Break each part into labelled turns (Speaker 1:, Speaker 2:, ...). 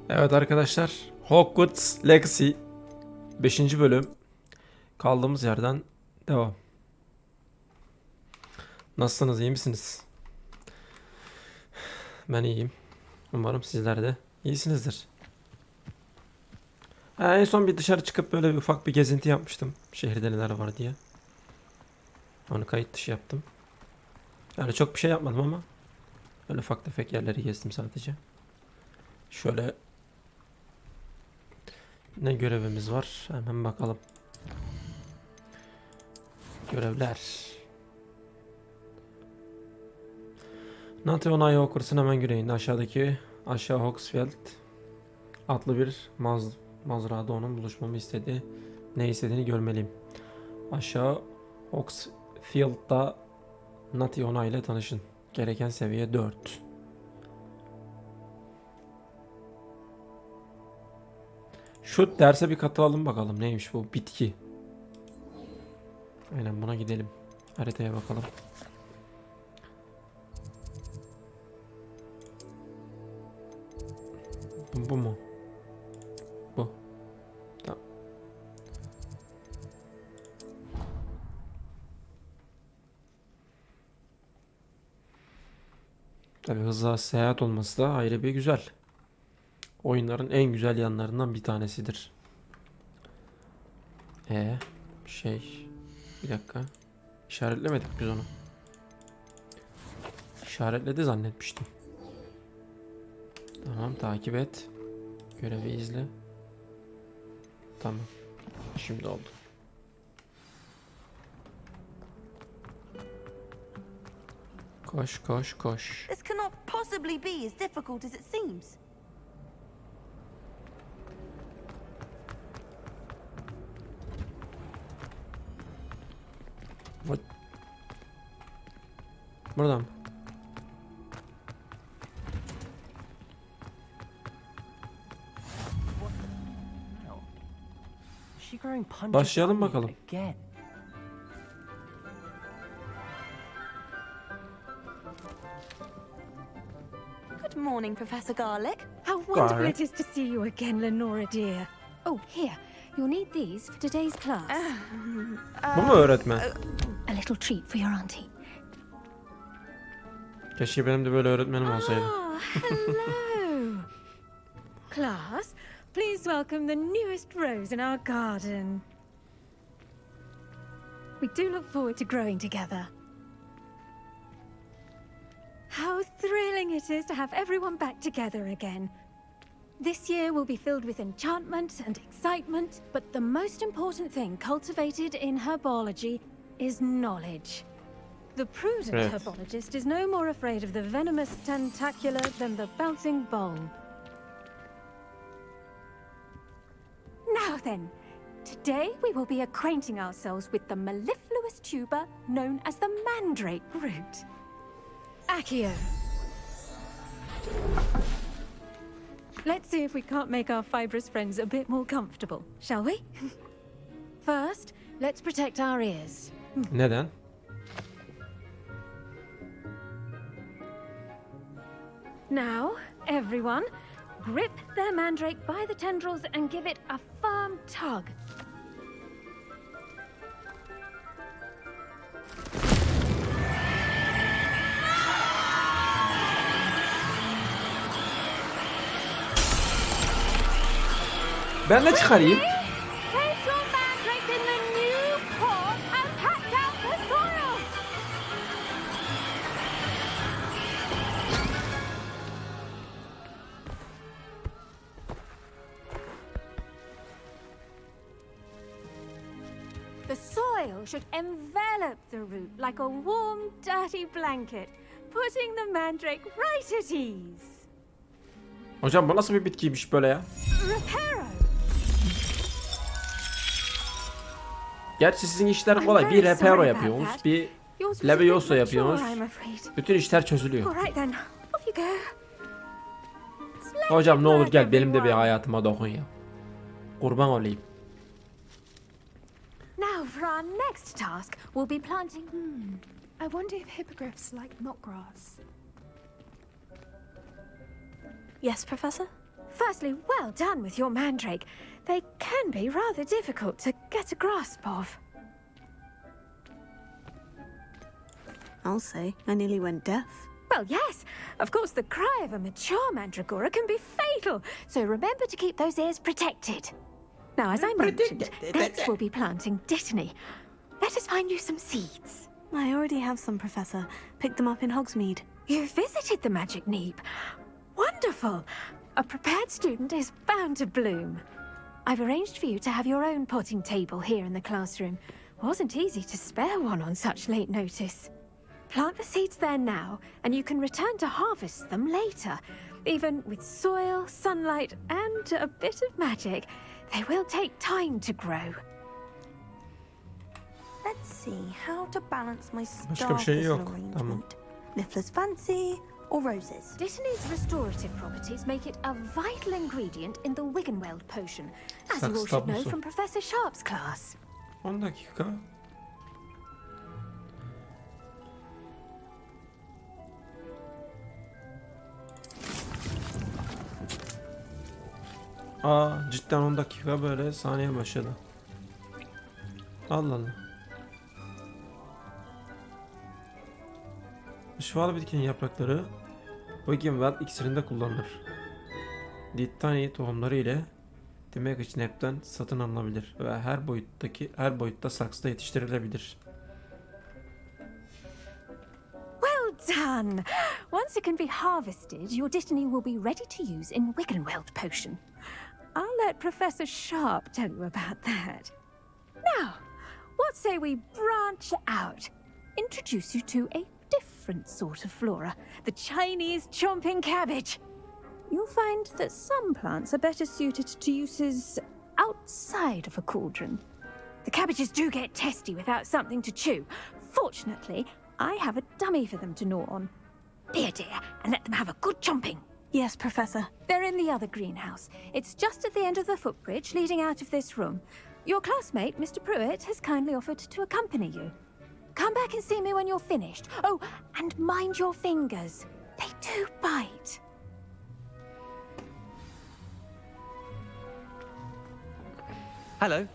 Speaker 1: Evet arkadaşlar, Hogwarts Legacy 5. bölüm, kaldığımız yerden devam. Nasılsınız, iyi misiniz? Ben iyiyim. Umarım sizler de iyisinizdir. En son bir dışarı çıkıp böyle bir ufak bir gezinti yapmıştım. Şehirde neler var diye. Onu kayıt dışı yaptım. Yani çok bir şey yapmadım ama öyle ufak tefek yerleri gezdim sadece. Şöyle ne görevimiz var? Hemen bakalım. Görevler. Nati onay Hogwarts'ın hemen güneyinde aşağı Hogsfield adlı bir mazrada onun buluşmamı istedi. Ne istediğini görmeliyim. Aşağı Hogsfield'da Nati onay ile tanışın. Gereken seviye 4. Şu derse bir katılalım bakalım. Neymiş bu? Bitki. Aynen, buna gidelim. Haritaya bakalım. Bu mu? Bu. Tamam. Tabii hızlı seyahat olması da ayrı bir güzel. Oyunların en güzel yanlarından bir tanesidir. Bir dakika. İşaretlemedik biz onu. İşaretledi zannetmiştim. Tamam, takip et. Görevi izle. Tamam. Şimdi oldu. Koş koş koş.
Speaker 2: This cannot possibly be as difficult as it seems.
Speaker 1: What? Buradan. Başlayalım bakalım.
Speaker 2: Good morning, Professor Garlic.
Speaker 3: How wonderful
Speaker 1: Garlic.
Speaker 3: it is to see you again, Lenora dear. Oh, here. You'll need these for today's class.
Speaker 1: Bu mu öğretmen?
Speaker 3: A little treat for your auntie.
Speaker 1: Keşke benim de böyle öğretmenim olsaydı.
Speaker 3: Ah, hello. Class, please welcome the newest rose in our garden. We do look forward to growing together. How thrilling it is to have everyone back together again. This year will be filled with enchantment and excitement, but the most important thing cultivated in herbology is knowledge. The prudent
Speaker 1: Right.
Speaker 3: herbologist is no more afraid of the venomous tentacula than the bouncing bulb. Now then, today we will be acquainting ourselves with the mellifluous tuber known as the mandrake root. Accio. Let's see if we can't make our fibrous friends a bit more comfortable, shall we? First, let's protect our ears.
Speaker 1: Neden?
Speaker 3: Now, everyone, grip their mandrake by the tendrils and give it a firm tug.
Speaker 1: Ben de çıkarayım.
Speaker 3: Place your mandrake in the new pot and patch out the soil. The soil should envelop the root like a warm, dirty blanket, putting the mandrake right at ease.
Speaker 1: Hocam bu nasıl bir bitkiymiş böyle ya?
Speaker 3: Reparo.
Speaker 1: Gerçi sizin işler kolay. Bir reparo yapıyoruz, bir
Speaker 3: Yours was a bit
Speaker 1: Leviosa
Speaker 3: mature,
Speaker 1: yapıyoruz.
Speaker 3: I'm afraid.
Speaker 1: Bütün işler çözülüyor.
Speaker 3: All right then, off you go.
Speaker 1: Hocam ne olur
Speaker 3: Splendid
Speaker 1: gel
Speaker 3: work,
Speaker 1: benim de bir
Speaker 3: everyone.
Speaker 1: hayatıma dokun ya. Kurban olayım.
Speaker 3: Now for our next task, we'll be planting.
Speaker 4: I wonder if hippogriffs like knotgrass.
Speaker 2: Yes, Professor?
Speaker 3: Firstly, well done with your mandrake. They can be rather difficult to get a grasp of.
Speaker 5: I'll say, I nearly went deaf.
Speaker 3: Well, yes. Of course, the cry of a mature mandragora can be fatal, so remember to keep those ears protected. Now, as I mentioned, Bex will be planting dittany. Let us find you some seeds.
Speaker 5: I already have some, Professor. Picked them up in Hogsmeade.
Speaker 3: You visited the Magic Neep. Wonderful. A prepared student is bound to bloom. I've arranged for you to have your own potting table here in the classroom. Wasn't easy to spare one on such late notice. Plant the seeds there now, and you can return to harvest them later. Even with soil, sunlight, and a bit of magic, they will take time to grow.
Speaker 2: Let's see how to balance my
Speaker 1: Başka bir şey
Speaker 2: star
Speaker 1: yok.
Speaker 2: arrangement.
Speaker 1: Tamam.
Speaker 2: Niffler's fancy or roses?
Speaker 3: Dittany's restorative properties make it a vital ingredient in the Wiggenweld potion, as you all
Speaker 1: Saks
Speaker 3: should know
Speaker 1: tablosu.
Speaker 3: from Professor Sharp's class.
Speaker 1: 10 dakika. Aa, cidden 10 dakika böyle saniye başladı. Allah Allah. Şifalı bitkinin yaprakları Wiggenweld iksirinde kullanılır. Dittany tohumları ile demek için hepten satın alınabilir ve her boyutta saksıda yetiştirilebilir.
Speaker 3: Well done! Once it can be harvested, your dittany will be ready to use in Wiggenweld potion. I'll let Professor Sharp tell you about that. Now, what say we branch out? Introduce you to a different sort of flora, the Chinese chomping cabbage. You'll find that some plants are better suited to uses outside of a cauldron. The cabbages do get testy without something to chew. Fortunately, I have a dummy for them to gnaw on. Be a dear and let them have a good chomping.
Speaker 5: Yes, Professor.
Speaker 3: They're in the other greenhouse. It's just at the end of the footbridge leading out of this room. Your classmate, Mr. Pruitt, has kindly offered to accompany you. Come back and see me when you're finished. Oh, and mind your fingers. They do bite.
Speaker 6: Hello.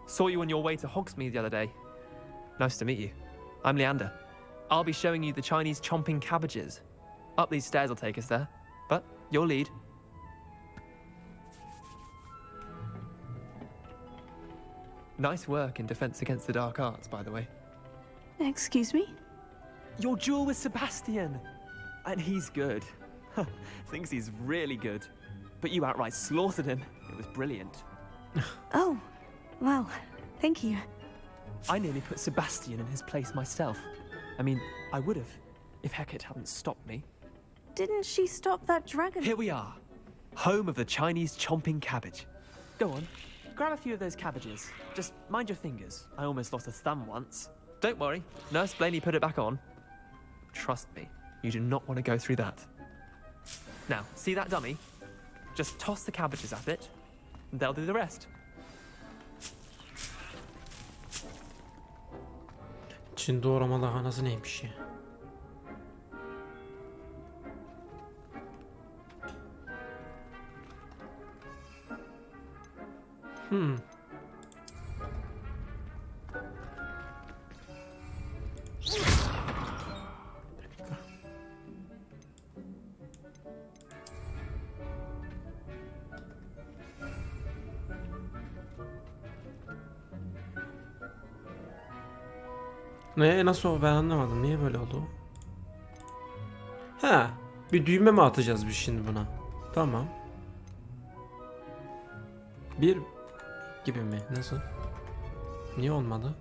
Speaker 6: Saw you on your way to Hogsmeade the other day. Nice to meet you. I'm Leander. I'll be showing you the Chinese chomping cabbages. Up these stairs will take us there, but you'll lead. Nice work in Defense Against the Dark Arts, by the way.
Speaker 5: Excuse me?
Speaker 6: Your duel with Sebastian! And he's good. Thinks he's really good. But you outright slaughtered him. It was brilliant.
Speaker 5: Oh, well, thank you.
Speaker 6: I nearly put Sebastian in his place myself. I mean, I would have, if Hecate hadn't stopped me.
Speaker 5: Didn't she stop that dragon?
Speaker 6: Here we are, home of the Chinese chomping cabbage. Go on, grab a few of those cabbages. Just mind your fingers. I almost lost a thumb once. Don't worry, Nurse Blaney put it back on. Trust me, you do not want to go through that. Now, see that dummy? Just toss the cabbages at it, and they'll do the rest.
Speaker 1: Çin doğrama lahanası neymiş ya? Nasıl o, ben anlamadım. Niye böyle oldu? Ha, bir düğme mi atacağız biz şimdi buna? Tamam. Bir gibi mi? Nasıl? Niye olmadı?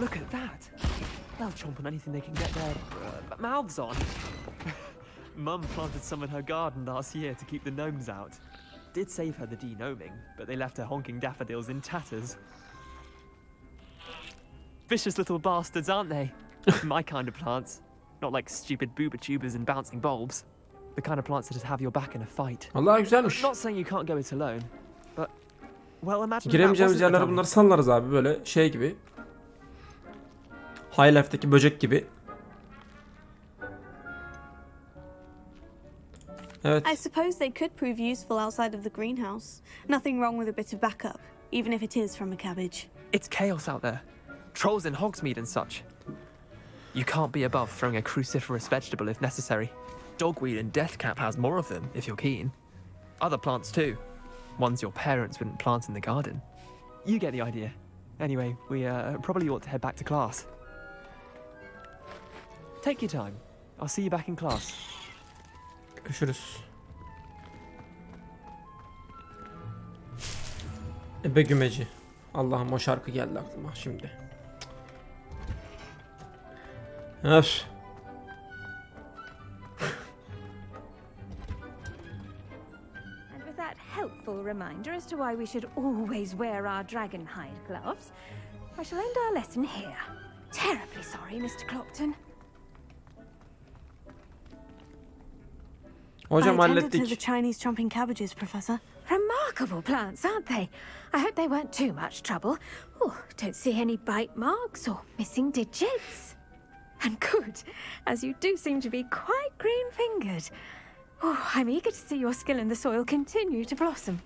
Speaker 6: Look at that. They'll chomp on anything they can get their mouths on. Mum planted some in her garden last year to keep the gnomes out. Did save her the denoming, but they left her honking daffodils in tatters. Vicious little bastards, aren't they? My kind of plants. Not like stupid booba tubers and bouncing bulbs. The kind of plants that just have your back in a fight.
Speaker 1: Allah güzelmiş.
Speaker 6: Not saying you can't go it alone, but well, imagine
Speaker 1: Giremeyeceğimiz yerlere bunları sallarız abi, böyle şey gibi. High Life'daki böcek gibi. Evet.
Speaker 5: I suppose they could prove useful outside of the greenhouse. Nothing wrong with a bit of backup, even if it is from a cabbage.
Speaker 6: It's chaos out there. Trolls in Hogsmeade and such. You can't be above throwing a cruciferous vegetable if necessary. Dogweed and deathcap has more of them, if you're keen. Other plants too. Ones your parents wouldn't plant in the garden. You get the idea. Anyway, we probably ought to head back to class. Take your time. I'll see you back in class.
Speaker 1: Görüşürüz. Ebe gümeci. Allah'ım, o şarkı geldi aklıma şimdi. Öf.
Speaker 3: And with that helpful reminder as to why we should always wear our dragon hide gloves, I shall end our lesson here. Terribly sorry, Mr. Clopton.
Speaker 1: Hocam
Speaker 5: I attended to the
Speaker 1: hallettik.
Speaker 5: Chinese chomping cabbages, Professor.
Speaker 3: Remarkable plants, aren't they? I hope they weren't too much trouble. Oh, don't see any bite marks or missing digits. And good, as you do seem to be quite green-fingered. Oh, I'm eager to see your skill in the soil continue to blossom.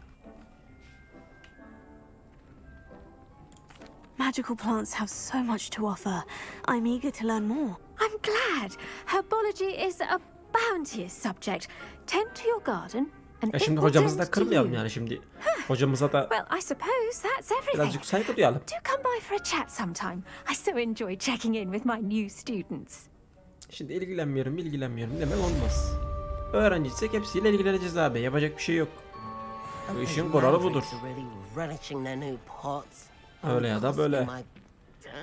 Speaker 5: Magical plants have so much to offer. I'm eager to learn more.
Speaker 3: I'm glad. Herbology is a bounteous subject. Tend to your garden and
Speaker 1: Ya
Speaker 3: it
Speaker 1: şimdi
Speaker 3: will
Speaker 1: hocamızı da
Speaker 3: tend to
Speaker 1: kırmayalım
Speaker 3: you.
Speaker 1: yani şimdi. Hocamıza da
Speaker 3: Well, I suppose that's everything.
Speaker 1: birazcık saygı duyalım.
Speaker 3: Do come by for a chat sometime. I so enjoy checking in with my new students.
Speaker 1: Şimdi ilgilenmiyorum demek olmaz. Öğrenciysek hepsiyle ilgileneceğiz abi. Yapacak bir şey yok. Bu işin kuralı budur. Öyle ya da böyle.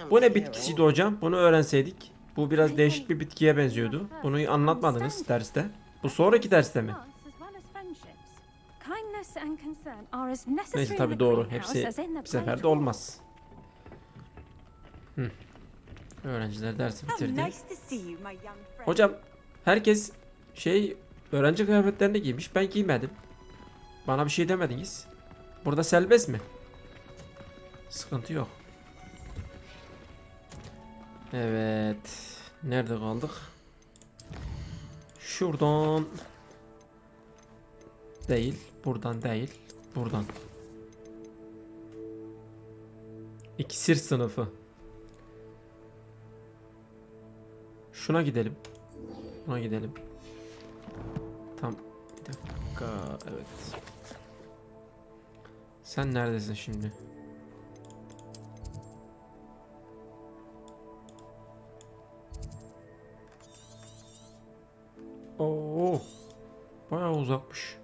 Speaker 1: Bu ne bitkisiydi hocam? Bunu öğrenseydik. Bu biraz değişik bir bitkiye benziyordu. Bunu anlatmadınız derste. Bu sonraki derste mi? Neyse tabi doğru. Hepsi bir seferde olmaz. Öğrenciler dersi bitirdi. Hocam herkes öğrenci kıyafetlerini giymiş. Ben giymedim. Bana bir şey demediniz. Burada serbest mi? Sıkıntı yok. Evet. Nerede kaldık? Şuradan değil. Buradan değil. Buradan. İksir sınıfı. Şuna gidelim. Buna gidelim. Tam bir dakika. Evet. Sen neredesin şimdi? Oo. Bayağı uzakmış.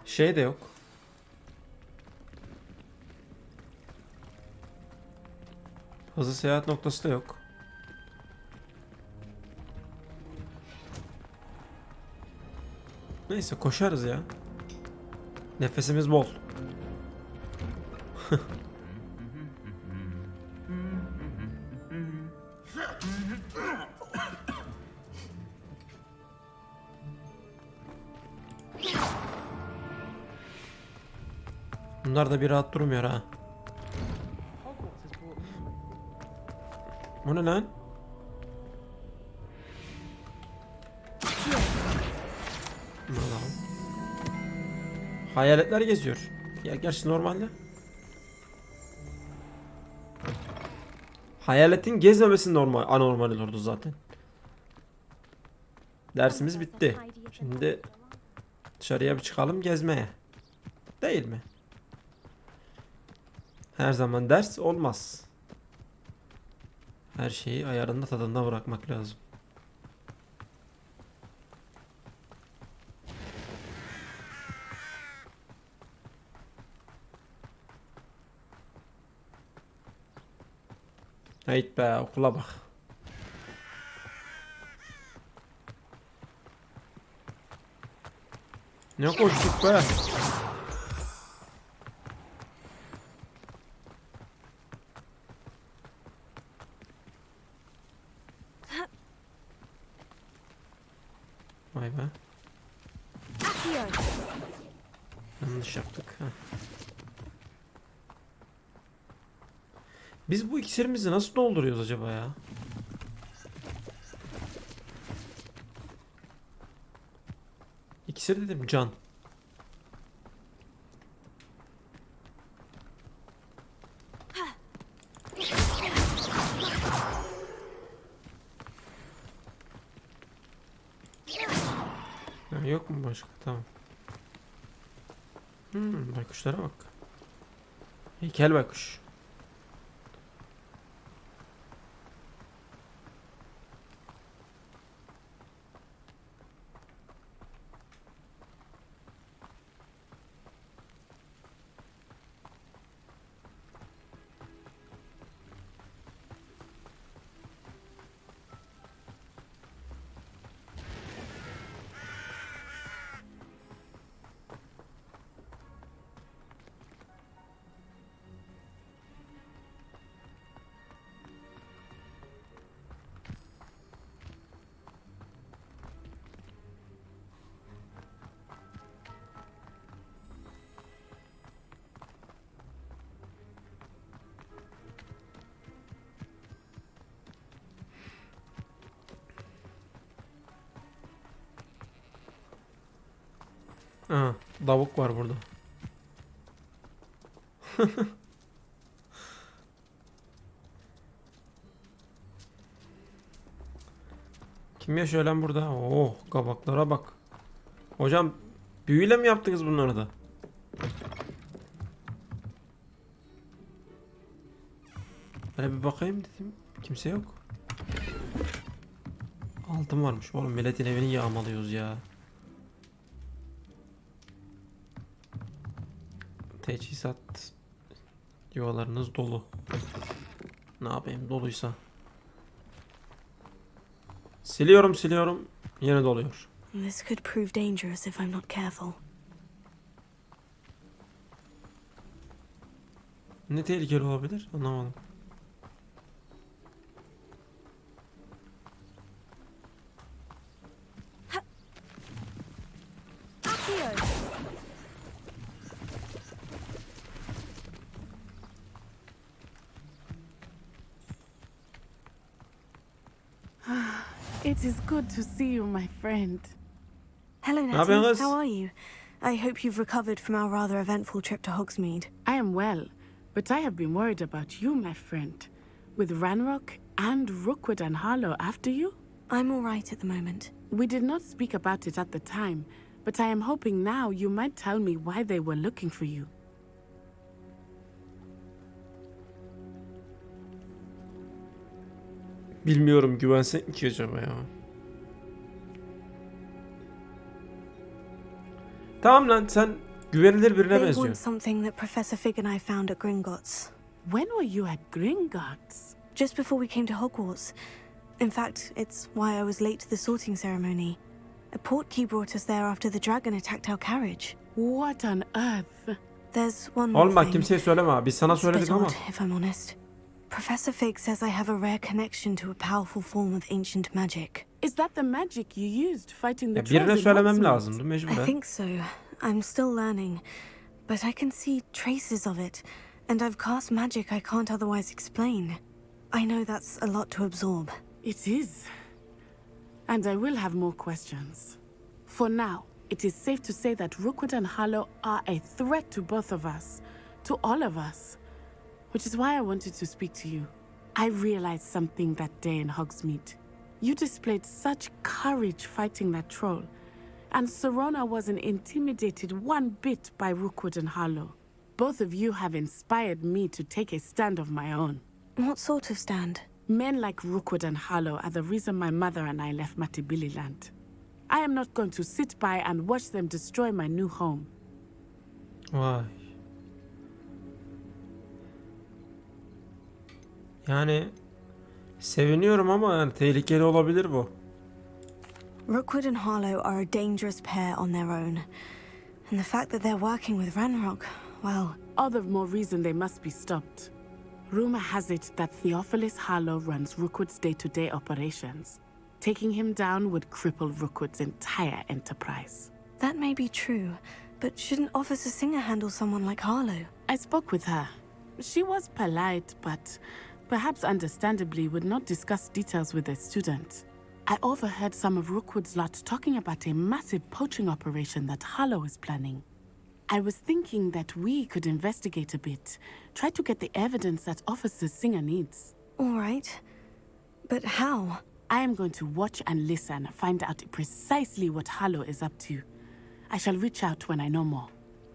Speaker 1: Şey de yok. Hızlı seyahat noktası da yok. Neyse koşarız ya. Nefesimiz bol. Bunlar da bir rahat durmuyor ha. O ne lan? Allah'ım. Hayaletler geziyor. Ya gerçi normalde. Hayaletin gezmemesi normal, anormal olurdu zaten. Dersimiz bitti. Şimdi dışarıya bir çıkalım gezmeye. Değil mi? Her zaman ders olmaz. Her şeyi ayarında tadında bırakmak lazım. Hayt be, okula bak. Ne koştuk be? Vay be. Yanlış yaptık. Heh. Biz bu iksirimizi nasıl dolduruyoruz acaba ya? İksir dedim, can. Ha, yok mu başka? Tamam. Baykuşlara bak. Heykel baykuş. Aha, davuk var burada. Kim yaşıyor lan burada? Oh, kabaklara bak. Hocam, büyüyle mi yaptınız bunları da? Böyle bir bakayım dedim. Kimse yok. Altın varmış. Oğlum, milletin evini yağmalıyoruz ya. Teçhizat yuvalarınız dolu. Ne yapayım, doluysa. Siliyorum. Yine doluyor.
Speaker 5: This could prove dangerous if I'm not careful.
Speaker 1: Ne tehlikeli olabilir? Anlamadım.
Speaker 7: It is good to see you, my friend.
Speaker 5: Hello,
Speaker 1: happens?
Speaker 5: Natty. How are you? I hope you've recovered from our rather eventful trip to Hogsmeade.
Speaker 7: I am well, but I have been worried about you, my friend. With Ranrock and Rookwood and Harlow after you?
Speaker 5: I'm all right at the moment.
Speaker 7: We did not speak about it at the time, but I am hoping now you might tell me why they were looking for you.
Speaker 1: Bilmiyorum, güvensek mi ki acaba ya? Tamam lan, sen güvenilir birine
Speaker 5: They
Speaker 1: benziyorsun.
Speaker 5: want something that Professor Fig and I found at Gringotts.
Speaker 7: When were you at Gringotts?
Speaker 5: Just before we came to Hogwarts. In fact, it's why I was late to the sorting ceremony. A portkey brought us there after the dragon attacked our carriage.
Speaker 7: What on earth?
Speaker 5: There's one more
Speaker 1: Oğlum bak,
Speaker 5: thing.
Speaker 1: kimseye söyleme ha. Biz sana
Speaker 5: It's a bit
Speaker 1: söyledik ama.
Speaker 5: odd, if I'm honest. Professor Fig says I have a rare connection to a powerful form of ancient magic.
Speaker 7: Is that the magic you used fighting the
Speaker 1: Ya
Speaker 7: trolls
Speaker 1: birine
Speaker 7: in
Speaker 1: söylemem
Speaker 7: Hogsmeade?
Speaker 1: lazımdı
Speaker 5: I
Speaker 1: mecburen.
Speaker 5: think so. I'm still learning. But I can see traces of it. And I've cast magic I can't otherwise explain. I know that's a lot to absorb.
Speaker 7: It is. And I will have more questions. For now, it is safe to say that Rookwood and Harlow are a threat to both of us. To all of us. Which is why I wanted to speak to you. I realized something that day in Hogsmeade. You displayed such courage fighting that troll. And Serona wasn't intimidated one bit by Rookwood and Harlow. Both of you have inspired me to take a stand of my own.
Speaker 5: What sort of stand?
Speaker 7: Men like Rookwood and Harlow are the reason my mother and I left Matabeleland. I am not going to sit by and watch them destroy my new home.
Speaker 1: Vay. Yani Seviniyorum ama yani tehlikeli olabilir bu.
Speaker 5: Rookwood and Harlow are a dangerous pair on their own. And the fact that they're working with Ranrock, well...
Speaker 7: All the more reason they must be stopped. Rumor has it that Theophilus Harlow runs Rookwood's day-to-day operations. Taking him down would cripple Rookwood's entire enterprise.
Speaker 5: That may be true, but shouldn't Officer Singer handle someone like Harlow?
Speaker 7: I spoke with her. She was polite, but perhaps understandably would not discuss details with a student. I overheard some of Rookwood's lot talking about a massive poaching operation that Harlow is planning. I was thinking that we could investigate a bit, try to get the evidence that Officer Singer needs.
Speaker 5: All right. But how?
Speaker 7: I am going to watch and listen, find out precisely what Harlow is up to. I shall reach out when I know more.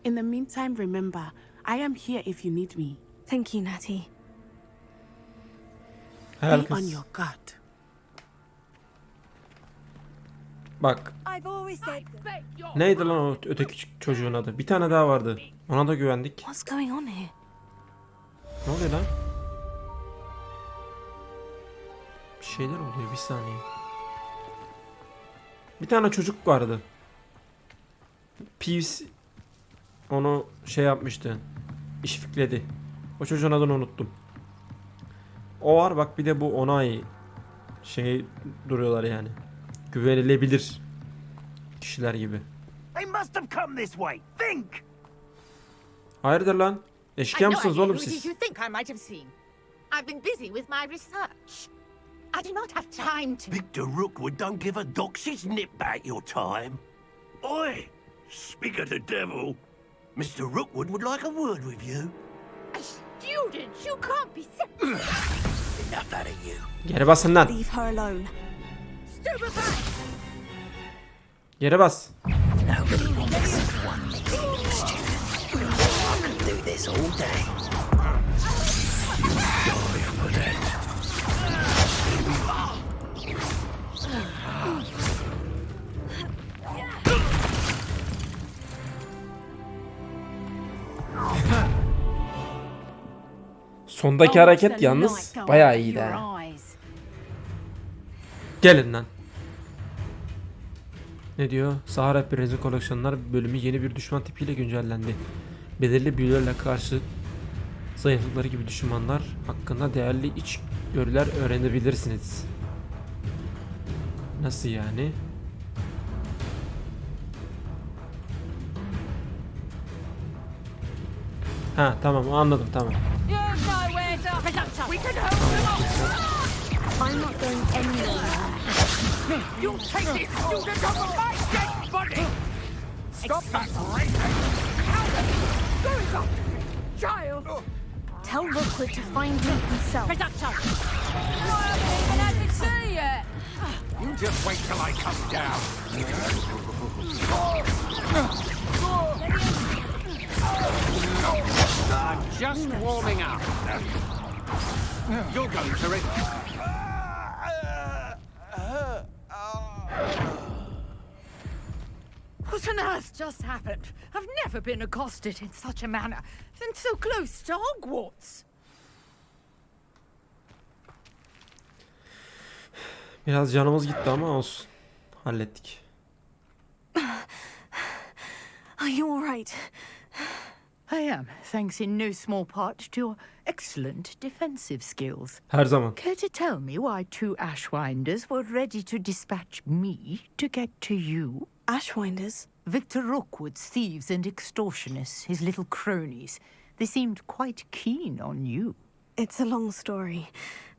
Speaker 7: In the meantime, remember, I am here if you need me.
Speaker 5: Thank you, Natty.
Speaker 7: Be on your guard.
Speaker 1: Bak.
Speaker 8: I've always said
Speaker 1: Neydi lan o öteki çocuğun adı? Bir tane daha vardı. Ona da güvendik.
Speaker 5: What's going on here?
Speaker 1: Ne oluyor lan? Bir şeyler oluyor, bir saniye. Bir tane çocuk vardı. Peeves onu şey yapmıştı. İşfikledi. O çocuğun adını unuttum. O var bak, bir de bu onay şey duruyorlar yani. Güvenilebilir kişiler gibi.
Speaker 9: They must have come this way. Think.
Speaker 1: Hayırdır lan? Eşkıya mısınız oğlum
Speaker 8: Who did
Speaker 1: siz?
Speaker 8: you think I might have seen? I've been busy with my research. I do not have time to...
Speaker 9: Victor Rookwood don't give a doxy's nip back your time. Oi, speak of the devil. Mr. Rookwood would like a word with you.
Speaker 8: A student? You can't be...
Speaker 9: Enough out of you.
Speaker 1: Geri basın lan.
Speaker 2: Leave her alone.
Speaker 8: Stupefy!
Speaker 1: Geri bas.
Speaker 9: Nobody wants one mischief. I could do this all day. You die for that.
Speaker 1: Sondaki hareket yalnız bayağı iyiydi ha. Gelin lan. Ne diyor? Sahara Rehberimizin koleksiyonlar bölümü yeni bir düşman tipiyle güncellendi. Belirli büyülerle karşı zayıflıkları gibi düşmanlar hakkında değerli içgörüler öğrenebilirsiniz. Nasıl yani? Ha tamam, anladım, tamam.
Speaker 2: I'm not going anywhere.
Speaker 8: You'll take this student off of my dead body! Stop that racing! Going up! Child!
Speaker 2: Tell Rookwood to find me himself.
Speaker 8: Presumption! Why haven't we even had to see yet?
Speaker 9: You just wait till I come down.
Speaker 10: I'm just warming up. You're going to it.
Speaker 8: What on earth just happened? I've never been accosted in such a manner, and so close to Hogwarts.
Speaker 1: Biraz canımız gitti ama olsun. Hallettik.
Speaker 5: Are you all right?
Speaker 8: I am, thanks in no small part to your excellent defensive skills.
Speaker 1: Her zaman.
Speaker 8: Care to tell me why two Ashwinders were ready to dispatch me to get to you?
Speaker 5: Ashwinders?
Speaker 8: Victor Rookwood's thieves and extortionists, his little cronies. They seemed quite keen on you.
Speaker 5: It's a long story,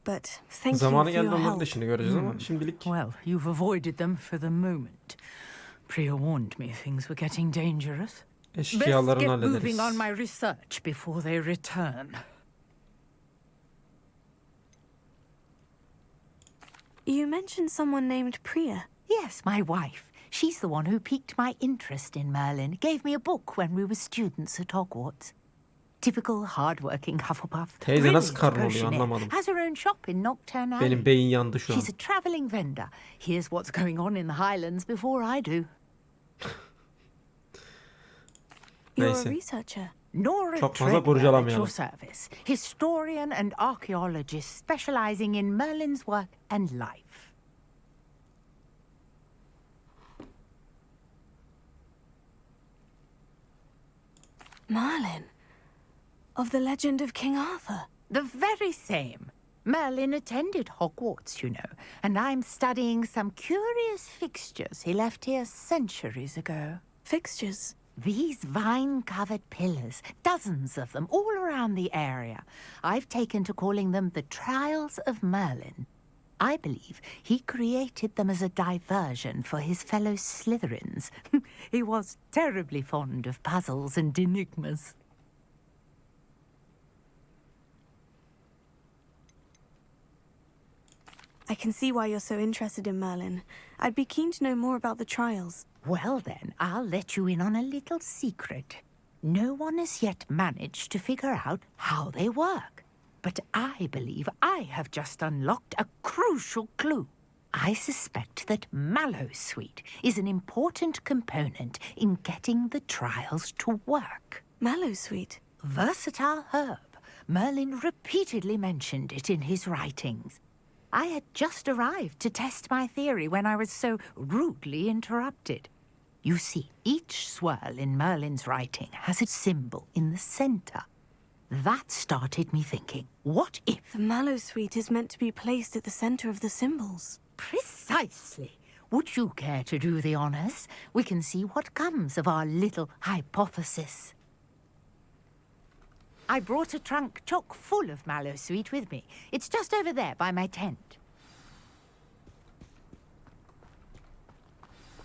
Speaker 5: but thank
Speaker 1: Zamanı
Speaker 5: you for
Speaker 1: geldi,
Speaker 5: your
Speaker 1: onların da
Speaker 5: help.
Speaker 1: işini göreceğiz ama şimdilik
Speaker 8: Well, you've avoided them for the moment. Priya warned me things were getting dangerous. Best
Speaker 1: eşkıyalarını
Speaker 8: get
Speaker 1: hallederiz.
Speaker 8: moving on my research before they return.
Speaker 5: You mentioned someone named Priya.
Speaker 8: Yes, my wife. She's the one who piqued my interest in Merlin. Gave me a book when we were students at Hogwarts. Typical hard-working Hufflepuff.
Speaker 1: Teyze nasıl
Speaker 8: Brilliant
Speaker 1: karın oluyor
Speaker 8: potioneer.
Speaker 1: anlamadım.
Speaker 8: Has her own shop in Nocturne Alley.
Speaker 1: Benim beyin yandı şu an.
Speaker 8: She's a traveling vendor. Here's what's going on in the Highlands before I do.
Speaker 5: You're
Speaker 1: Neyse.
Speaker 5: a researcher.
Speaker 8: Nora
Speaker 1: Çok fazla
Speaker 8: Treadwell at
Speaker 1: kurcalamayalım.
Speaker 8: your service, historian and archaeologist specializing in Merlin's work and life.
Speaker 5: Merlin. Of the legend of King Arthur.
Speaker 8: The very same. Merlin attended Hogwarts, you know, and I'm studying some curious fixtures he left here centuries ago.
Speaker 5: Fixtures.
Speaker 8: These vine-covered pillars, dozens of them, all around the area. I've taken to calling them the Trials of Merlin. I believe he created them as a diversion for his fellow Slytherins. He was terribly fond of puzzles and enigmas.
Speaker 5: I can see why you're so interested in Merlin. I'd be keen to know more about the trials.
Speaker 8: Well then, I'll let you in on a little secret. No one has yet managed to figure out how they work. But I believe I have just unlocked a crucial clue. I suspect that Mallowsweet is an important component in getting the trials to work.
Speaker 5: Mallowsweet?
Speaker 8: Versatile herb. Merlin repeatedly mentioned it in his writings. I had just arrived to test my theory when I was so rudely interrupted. You see, each swirl in Merlin's writing has a symbol in the center. That started me thinking, what if...
Speaker 5: The Mallowsweet is meant to be placed at the center of the symbols.
Speaker 8: Precisely. Would you care to do the honors? We can see what comes of our little hypothesis. I brought a trunk chock full of Mallowsweet with me. It's just over there by my tent.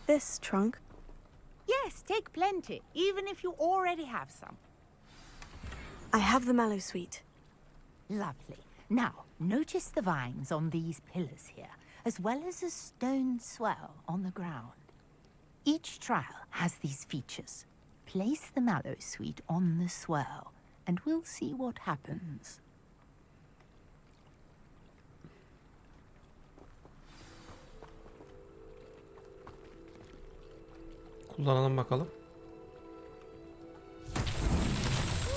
Speaker 5: This trunk?
Speaker 8: Yes, take plenty, even if you already have some.
Speaker 5: I have the Mallowsweet.
Speaker 8: Lovely. Now, notice the vines on these pillars here, as well as a stone swell on the ground. Each trial has these features. Place the Mallowsweet on the swirl, and we'll see what happens.
Speaker 1: Kullanalım bakalım.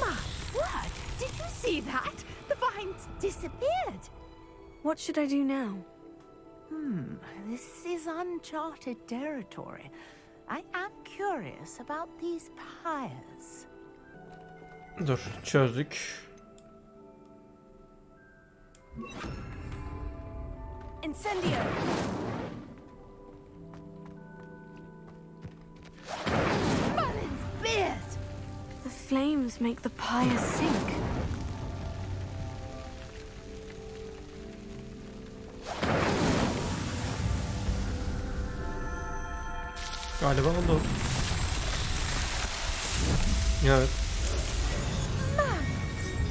Speaker 8: My word! Did you see that? The vines disappeared.
Speaker 5: What should I do now?
Speaker 8: This is uncharted territory. I am curious about these pyres.
Speaker 1: Dur, çözdük.
Speaker 2: Incendio!
Speaker 8: Merlin's beard!
Speaker 5: The flames make the pyre sink.
Speaker 1: Galiba oldu. Evet.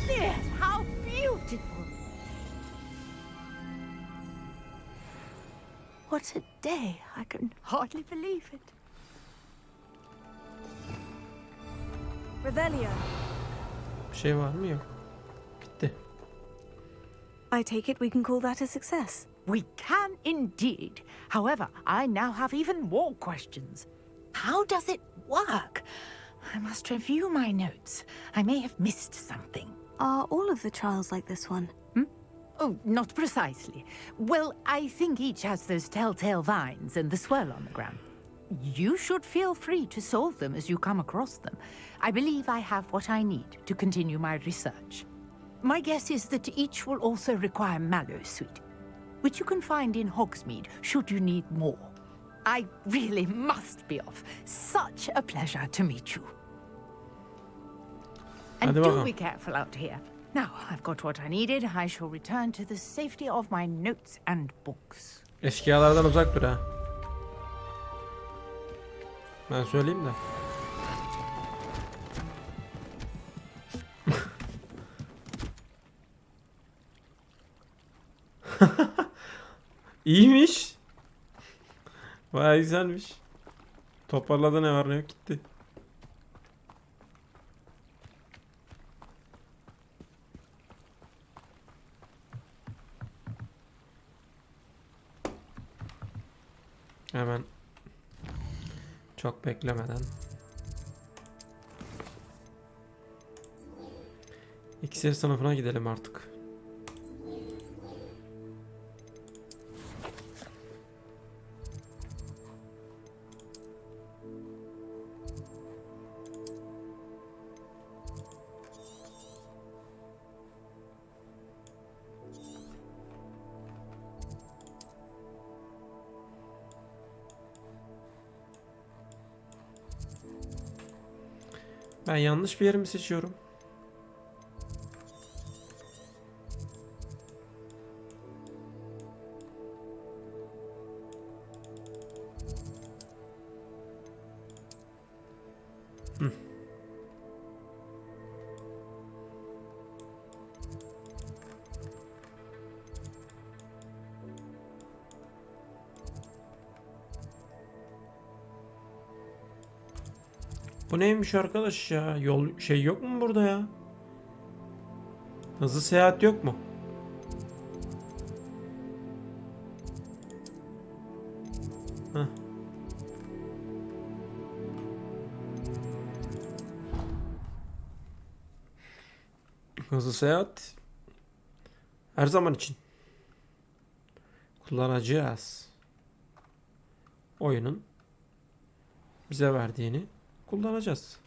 Speaker 8: Beard, how beautiful! What a day! I can hardly believe it.
Speaker 2: Revelio.
Speaker 1: Bir şey var mı? Yok. Bitti.
Speaker 5: I take it we can call that a success.
Speaker 8: We can indeed. However, I now have even more questions. How does it work? I must review my notes. I may have missed something.
Speaker 5: Are all of the trials like this one?
Speaker 8: Oh, not precisely. Well, I think each has those telltale vines and the swirl on the ground. You should feel free to solve them as you come across them. I believe I have what I need to continue my research. My guess is that each will also require Mallowsweet, which you can find in Hogsmeade should you need more. I really must be off. Such a pleasure to meet you. And
Speaker 1: Hadi
Speaker 8: do
Speaker 1: bakalım.
Speaker 8: be careful out here. Now, I've got what I needed. I shall return to the safety of my notes and books.
Speaker 1: Eşkıyalardan uzak dur ha. Ben söyleyeyim de. İyiymiş. Bayağı güzelmiş. Toparladı, ne var ne yok gitti. Hemen çok beklemeden İksir sınıfına gidelim artık. Ben yanlış bir yerimi seçiyorum. Bu neymiş arkadaş ya? Yol şey yok mu burada ya? Hızlı seyahat yok mu? Heh. Hızlı seyahat her zaman için kullanacağız. Oyunun bize verdiğini kullanacağız.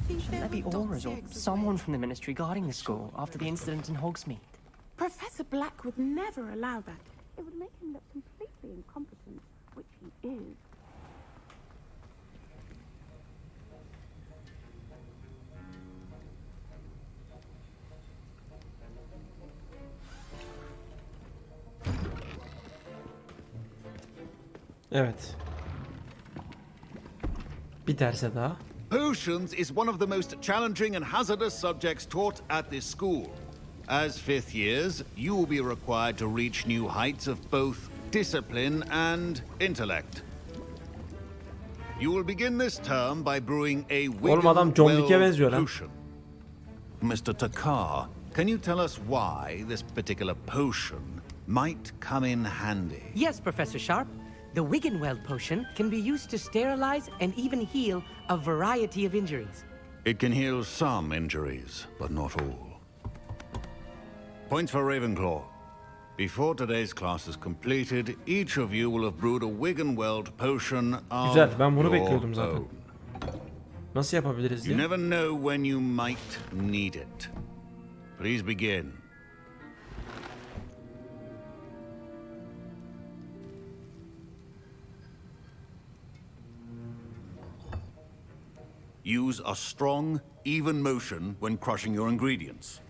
Speaker 11: Shouldn't there be auras or someone from the ministry guarding the school after the incident in Hogsmeade?
Speaker 7: Professor Black would never allow that.
Speaker 12: It would make him look completely incompetent, which he is.
Speaker 1: Evet. Bir derse daha.
Speaker 13: Potions is one of the most challenging and hazardous subjects taught at this school. As fifth years, you will be required to reach new heights of both discipline and intellect. You will begin this term by brewing a
Speaker 1: Oğlum adam John Wick'e benziyor lan.
Speaker 13: potion. Mr. Takar, can you tell us why this particular potion might come in handy?
Speaker 11: Yes, Professor Sharp. The Wiggenweld potion can be used to sterilize and even heal a variety of injuries.
Speaker 13: It can heal some injuries, but not all. Points for Ravenclaw. Before today's class is completed, each of you will have brewed a Wiggenweld potion of
Speaker 1: Güzel, ben bunu
Speaker 13: your
Speaker 1: bekliyordum zaten.
Speaker 13: own.
Speaker 1: Nasıl yapabiliriz
Speaker 13: You
Speaker 1: diye.
Speaker 13: never know when you might need it. Please begin. Use a strong, even motion when crushing your ingredients.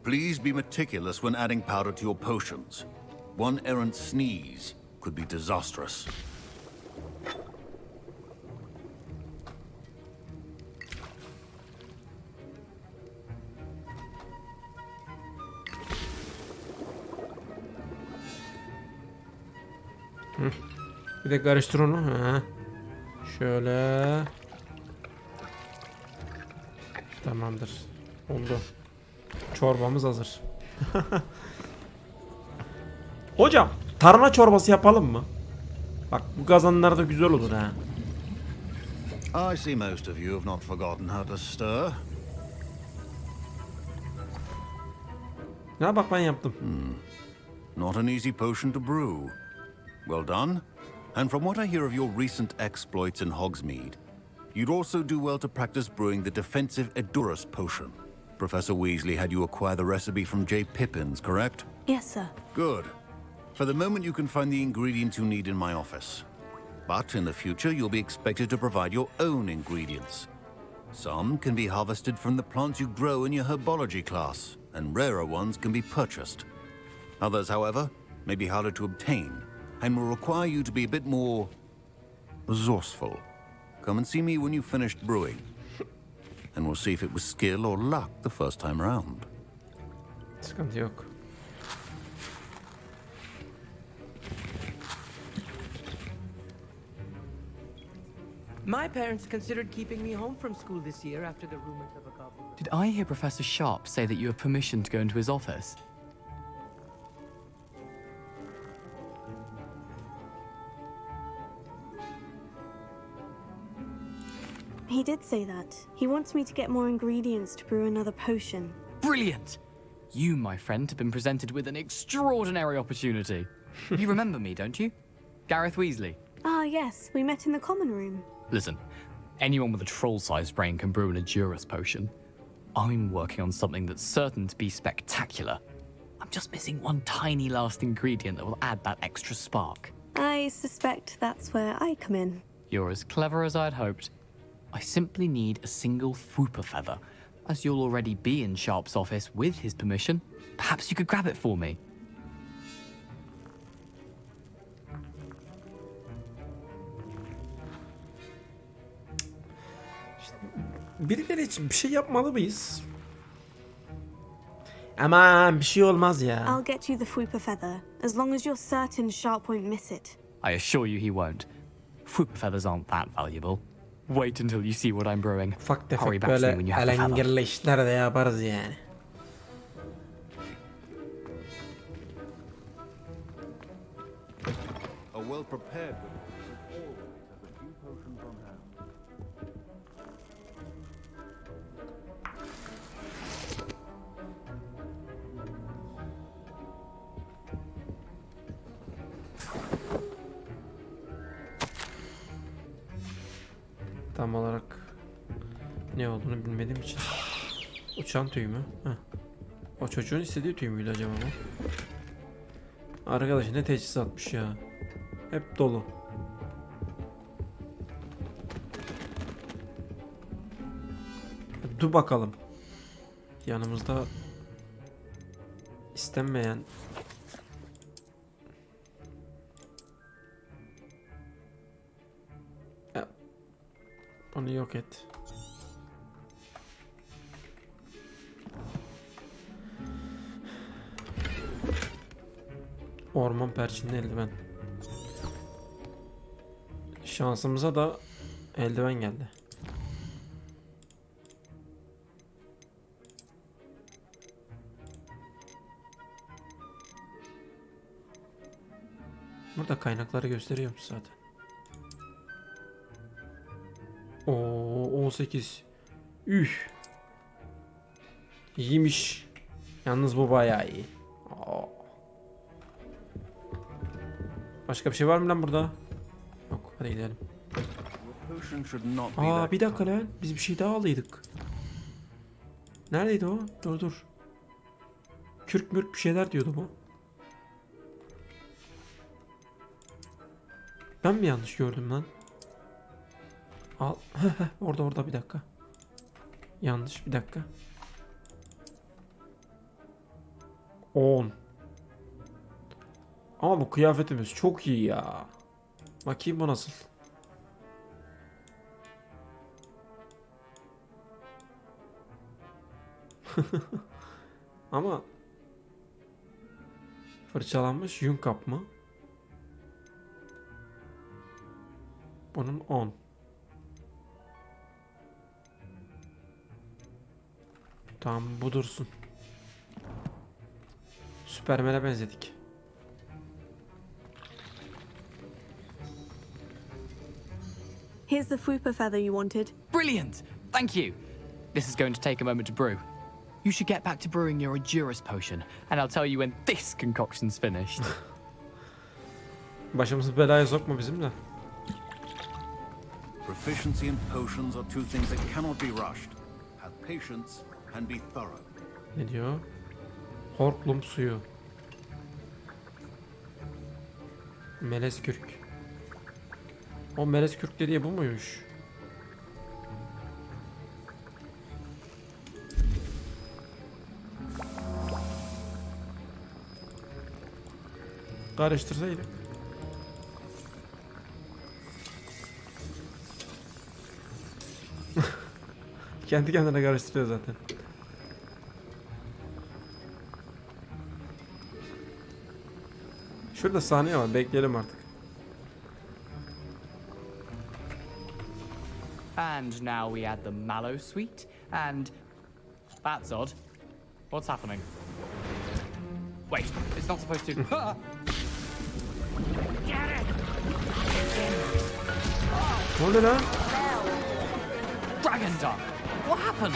Speaker 13: Please be meticulous when adding powder to your potions. One errant sneeze could be disastrous.
Speaker 1: Bir de karıştır onu. Ha. Şöyle. Tamamdır. Oldu. Çorbamız hazır. Hocam, tarhana çorbası yapalım mı? Bak bu kazanlar da güzel olur ha.
Speaker 13: I see most of you have not forgotten how to stir.
Speaker 1: Ya bak ben yaptım.
Speaker 13: Not an easy potion to brew. Well done. And from what I hear of your recent exploits in Hogsmeade, you'd also do well to practice brewing the defensive Edurus potion. Professor Weasley had you acquire the recipe from J. Pippins, correct?
Speaker 5: Yes, sir.
Speaker 13: Good. For the moment, you can find the ingredients you need in my office. But in the future, you'll be expected to provide your own ingredients. Some can be harvested from the plants you grow in your herbology class, and rarer ones can be purchased. Others, however, may be harder to obtain, and will require you to be a bit more resourceful. Come and see me when you've finished brewing, and we'll see if it was skill or luck the first time round.
Speaker 1: Sıkıntı yok.
Speaker 11: My parents considered keeping me home from school this year after the rumors of a goblin.
Speaker 14: Did I hear Professor Sharp say that you have permission to go into his office?
Speaker 5: He did say that. He wants me to get more ingredients to brew another potion.
Speaker 14: Brilliant! You, my friend, have been presented with an extraordinary opportunity. You remember me, don't you? Gareth Weasley.
Speaker 5: Ah, yes, we met in the common room.
Speaker 14: Listen, anyone with a troll-sized brain can brew an Edurus potion. I'm working on something that's certain to be spectacular. I'm just missing one tiny last ingredient that will add that extra spark.
Speaker 5: I suspect that's where I come in.
Speaker 14: You're as clever as I'd hoped. I simply need a single Fwooper feather. As you'll already be in Sharp's office with his permission, perhaps you could grab it for me.
Speaker 1: Birileri için bir şey yapmalı mıyız? Aman bir şey olmaz ya.
Speaker 5: I'll get you the Fwooper feather, as long as you're certain Sharp won't miss it.
Speaker 14: I assure you he won't. Fwooper feathers aren't that valuable. Wait until you see what I'm brewing.
Speaker 1: Ufak
Speaker 14: Hurry
Speaker 1: tefek
Speaker 14: back to me
Speaker 1: böyle
Speaker 14: when you have the feather.
Speaker 1: alengirli işler de yaparız yani.
Speaker 13: A well-prepared woman always has a few potions on hand.
Speaker 1: Tam olarak ne olduğunu bilmediğim için. Uçan tüy mü? Heh. O çocuğun istediği tüy müydü acaba bu? Arkadaş ne teçhizatmış ya. Hep dolu. Dur bakalım. Yanımızda istenmeyen onu yok et. Orman perçinli eldiven. Şansımıza da eldiven geldi. Burada kaynakları gösteriyormuş zaten. Oo 18. Üh. İyiymiş. Yalnız bu bayağı iyi. Aa. Başka bir şey var mı lan burada? Yok, hadi gidelim. Aa bir dakika lan. Biz bir şey daha alıyorduk. Neredeydi o? Dur. Kürk mürk bir şeyler diyordu bu. Ben mi yanlış gördüm lan? Al. Orada bir dakika. Yanlış bir dakika. 10. Ama bu kıyafetimiz çok iyi ya. Bakayım bu nasıl. Ama fırçalanmış yün kap mı? Bunun 10. Tamam bu dursun. Süpermen'e benzedik.
Speaker 5: Here's the Fwooper feather you wanted.
Speaker 14: Brilliant! Thank you. This is going to take a moment to brew. You should get back to brewing your Edurus potion, and I'll tell you when this concoction's finished.
Speaker 1: Başımızı belaya sokma bizim de.
Speaker 13: Proficiency in potions are two things that cannot be rushed. Have patience and be thorough.
Speaker 1: Ne diyor? Horklum suyu. Melez kürk. O melez kürk dediği bu muymuş? Karıştırsaydık. Kendi kendine karıştırıyor zaten. Şurada sahne var, bekleyelim artık.
Speaker 14: And now we add the mallow sweet, and that's odd. What's happening? Wait, it's not supposed to.
Speaker 1: Ne oluyor lan?
Speaker 14: Dragon Dunk! What happened?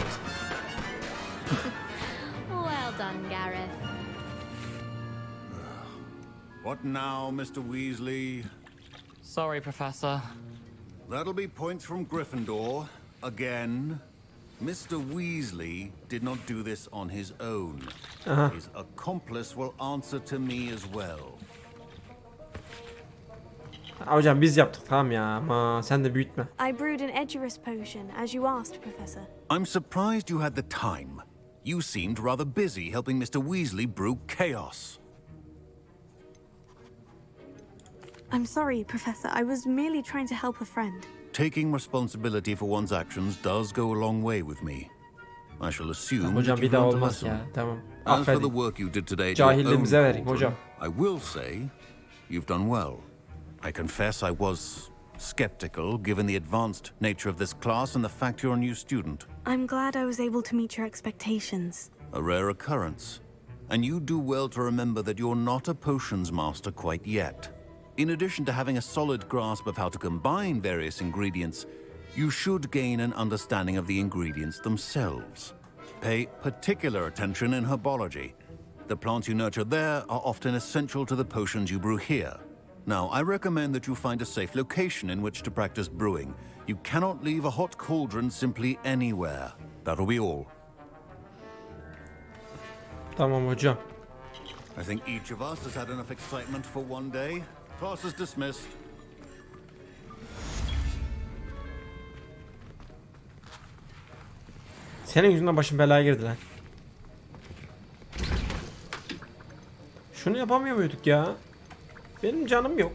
Speaker 15: Well done, Gareth.
Speaker 13: What now, Mr. Weasley?
Speaker 14: Sorry, Professor.
Speaker 13: That'll be points from Gryffindor. Again. Mr. Weasley did not do this on his own. His accomplice will answer to me as well.
Speaker 1: Hocam biz yaptık tamam ya ama sen de büyütme.
Speaker 5: I brewed an Edurus potion, as you asked, Professor.
Speaker 13: I'm surprised you had the time. You seemed rather busy helping Mr. Weasley brew chaos.
Speaker 5: I'm sorry, Professor. I was merely trying to help a friend.
Speaker 13: Taking responsibility for one's actions does go a long way with me. I shall assume
Speaker 1: Hocam
Speaker 13: that
Speaker 1: bir
Speaker 13: you've
Speaker 1: daha
Speaker 13: learned a
Speaker 1: olmaz
Speaker 13: lesson.
Speaker 1: ya. Tamam.
Speaker 13: As for the
Speaker 1: Affedin.
Speaker 13: work you did today at your own
Speaker 1: Cahilliğimize verin
Speaker 13: cauldron,
Speaker 1: hocam.
Speaker 13: I will say you've done well. I confess I was skeptical given the advanced nature of this class and the fact you're a new student.
Speaker 5: I'm glad I was able to meet your expectations.
Speaker 13: A rare occurrence. And you do well to remember that you're not a potions master quite yet. In addition to having a solid grasp of how to combine various ingredients, you should gain an understanding of the ingredients themselves. Pay particular attention in herbology. The plants you nurture there are often essential to the potions you brew here. Now, I recommend that you find a safe location in which to practice brewing. You cannot leave a hot cauldron simply anywhere. That'll be all.
Speaker 1: Tamam hocam.
Speaker 13: I think each of us has had enough excitement for one day. Class is dismissed.
Speaker 1: Senin yüzünden başım belaya girdi lan. Şunu yapamıyor muyduk ya? Benim canım yok.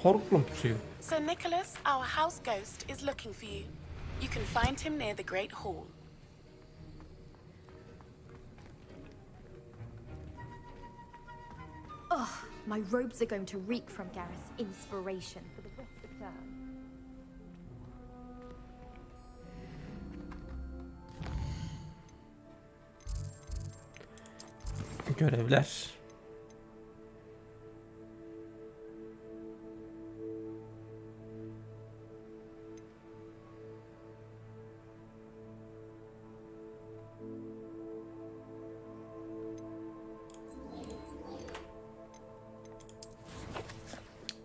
Speaker 1: Horklum suyu.
Speaker 16: Sir Nicholas, our house ghost, is looking for you. You can find him near the Great Hall.
Speaker 15: Ugh, my robes are going to reek from Gareth's inspiration for the rest of the term.
Speaker 1: Görevler.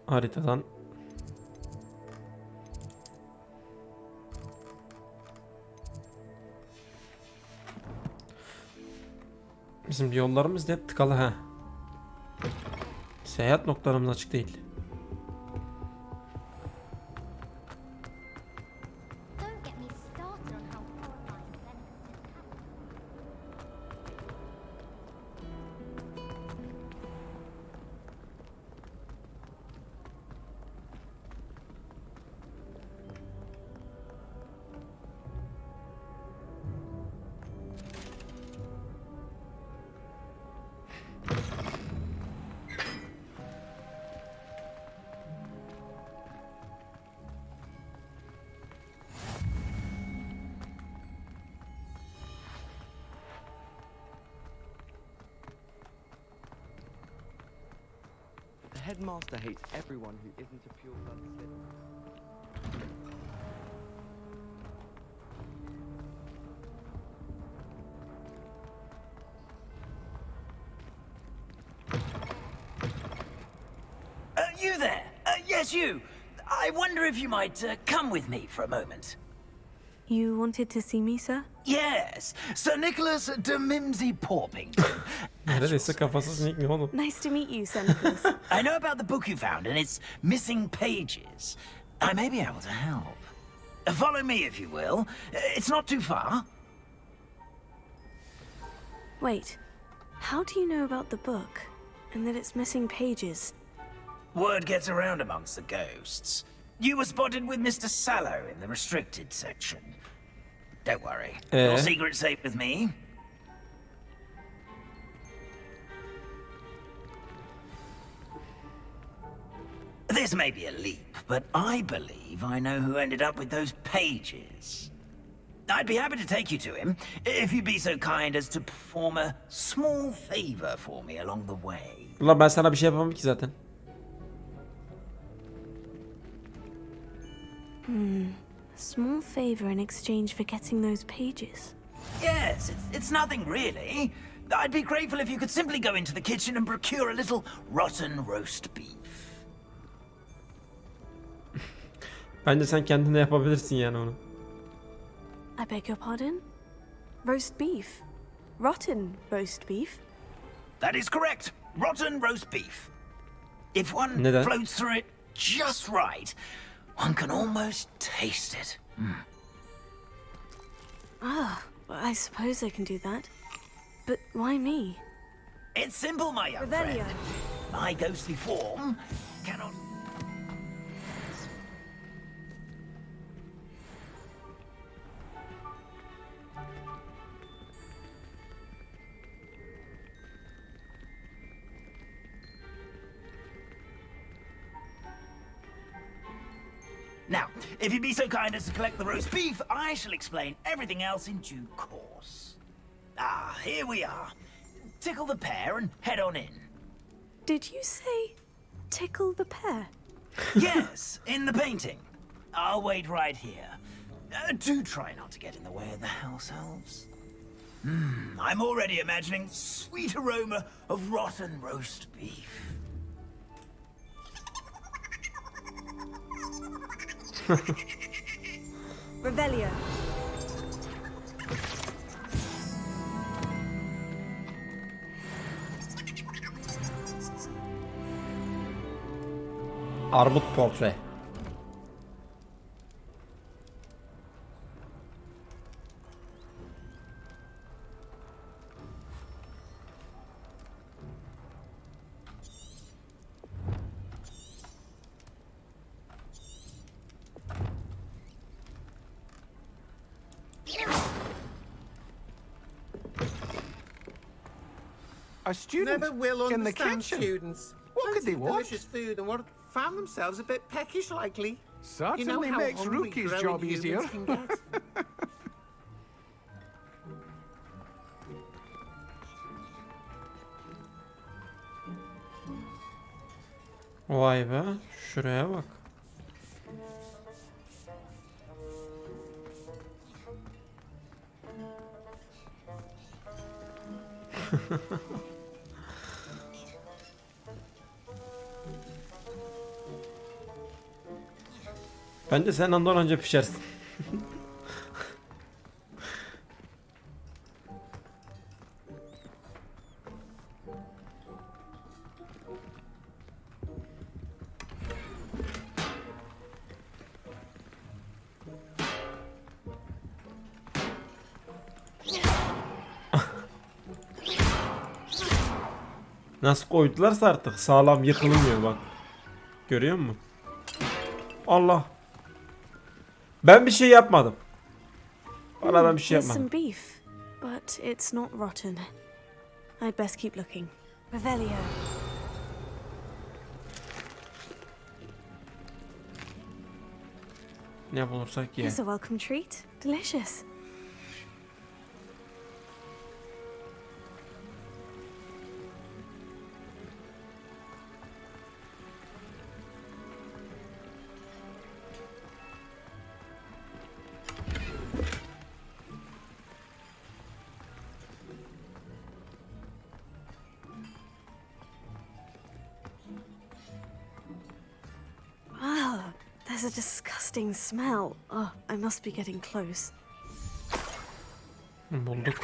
Speaker 1: Haritadan bizim yollarımız da hep tıkalı ha. Seyahat noktalarımız açık değil.
Speaker 15: Don't get me started on how horrifying
Speaker 17: The headmaster hates everyone who isn't a pure blood Slytherin.
Speaker 9: You there? Yes, you. I wonder if you might come with me for a moment.
Speaker 5: You wanted to see me, sir?
Speaker 9: Yes, Sir Nicholas de Mimsy Porpington.
Speaker 1: Neredeyse kafasız Nick mi oğlum?
Speaker 5: Nice to meet you, Sir Nicholas.
Speaker 9: I know about the book you found and its missing pages. I may be able to help. Follow me, if you will. It's not too far.
Speaker 5: Wait, how do you know about the book? And that it's missing pages?
Speaker 9: Word gets around amongst the ghosts. You were spotted with Mr. Sallow in the restricted section. Don't worry. Your secret's safe with me. This may be a leap, but I believe I know who ended up with those pages. I'd be happy to take you to him, if you'd be so kind as to perform a small favor for me along the way.
Speaker 1: Ulan ben sana bir şey yapamam ki zaten.
Speaker 5: A small favor in exchange for getting those pages.
Speaker 9: Yes, it's nothing really. I'd be grateful if you could simply go into the kitchen and procure a little rotten roast beef.
Speaker 1: Bence sen kendine yapabilirsin yani onu.
Speaker 5: I beg your pardon? Roast beef? Rotten roast beef?
Speaker 9: That is correct. Rotten roast beef. If one
Speaker 1: Neden?
Speaker 9: floats through it just right, one can almost taste it.
Speaker 5: Ah, well, I suppose I can do that. But why me?
Speaker 9: It's simple, my young
Speaker 3: Revelio.
Speaker 9: friend. My ghostly form cannot... Now, if you'd be so kind as to collect the roast beef, I shall explain everything else in due course. Ah, here we are. Tickle the pear and head on in.
Speaker 5: Did you say tickle the pear?
Speaker 9: Yes, in the painting. I'll wait right here. Do try not to get in the way of the house elves. I'm already imagining sweet aroma of rotten roast beef.
Speaker 3: Revelio.
Speaker 1: Armut portre.
Speaker 10: A student
Speaker 17: Never will
Speaker 10: in the
Speaker 17: understand
Speaker 10: kitchen.
Speaker 17: students.
Speaker 10: What could they want?
Speaker 17: Delicious food and what found themselves a bit peckish, likely.
Speaker 10: Certainly
Speaker 17: you know how
Speaker 10: makes
Speaker 17: hungry
Speaker 10: Rookie's
Speaker 17: growing
Speaker 10: job
Speaker 17: humans
Speaker 10: easier.
Speaker 17: can get.
Speaker 1: Vay be, şuraya bak. Bence sen ondan önce pişersin. Nasıl koydularsa artık sağlam yıkılmıyor bak. Görüyor musun? Allah. Ben bir şey yapmadım. Valla ben bir şey
Speaker 5: There's
Speaker 1: yapmadım.
Speaker 5: some beef, but it's not rotten. I'd best keep looking.
Speaker 3: Revelio.
Speaker 1: Ne bulursak ye.
Speaker 5: Here's a welcome treat. Delicious. Ah, there's a disgusting smell. Oh, I must be getting close.
Speaker 1: Bulduk.